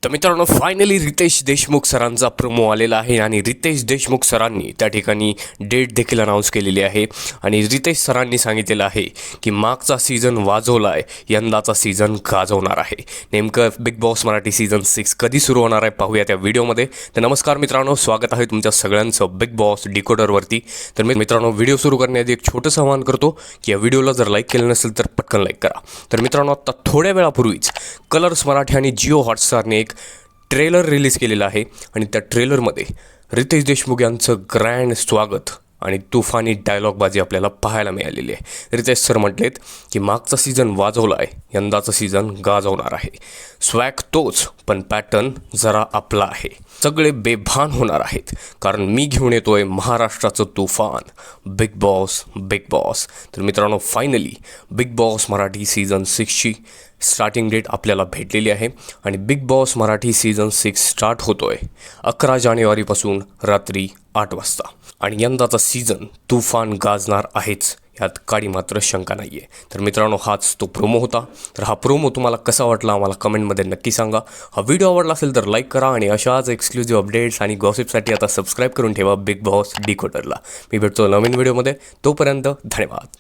तर मित्रांनो फायनली रितेश देशमुख सरांचा प्रोमो आलेला आहे आणि रितेश देशमुख सरांनी त्या ठिकाणी डेट देखील अनाऊन्स केलेली आहे आणि रितेश सरांनी सांगितलेलं आहे की मागचा सीझन वाजवला आहे, यंदाचा सीझन गाजवणार आहे. नेमकं बिग बॉस मराठी सीझन 6 कधी सुरू होणार आहे पाहूया त्या व्हिडिओमध्ये. तर नमस्कार मित्रांनो, स्वागत आहे तुमच्या सगळ्यांचं बिग बॉस डिकोडरवरती. तर मित्रांनो व्हिडिओ सुरू करण्याआधी एक छोटंसं आवाहन करतो की या व्हिडिओला जर लाईक केलं नसेल तर पटकन लाईक करा. तर मित्रांनो आता थोड्या वेळापूर्वीच कलर्स मराठी आणि जिओ हॉटस्टारने एक ट्रेलर रिलीज केलेला आहे आणि त्या ट्रेलरमध्ये रितेश देशमुख यांचं ग्रँड स्वागत आणि तुफानी डायलॉगबाजी आपल्याला पाहायला मिळालेली आहे. रितेश सर म्हटलेत की मागचा सीझन वाजवला आहे, यंदाचं सीझन गाजवणार आहे. स्वॅग तोच पण पॅटर्न जरा आपला आहे. सगळे बेभान होणार आहेत कारण मी घेऊन येतोय महाराष्ट्राचं तुफान, बिग बॉस बिग बॉस. तर मित्रांनो finally big boss Marathi season 6ची स्टार्टिंग डेट आपल्याला भेटलेली आहे आणि big boss Marathi season 6 start होतोय 11 जानेवारीपासून रात्री 8 वाजता आणि यंदाचा सीझन तुफान गाजणार आहेच, यात काडी मात्र शंका नाही आहे. तर मित्रांनो हाच तो प्रोमो होता. तर हा प्रोमो तुम्हाला कसा वाटला आम्हाला कमेंटमध्ये नक्की सांगा. हा व्हिडिओ आवडला असेल तर लाईक करा आणि अशाच एक्सक्लुझिव्ह अपडेट्स आणि गॉसिपसाठी आता सबस्क्राईब करून ठेवा बिग बॉस डिकोडरला. मी भेटतो नवीन व्हिडिओमध्ये, तोपर्यंत धन्यवाद.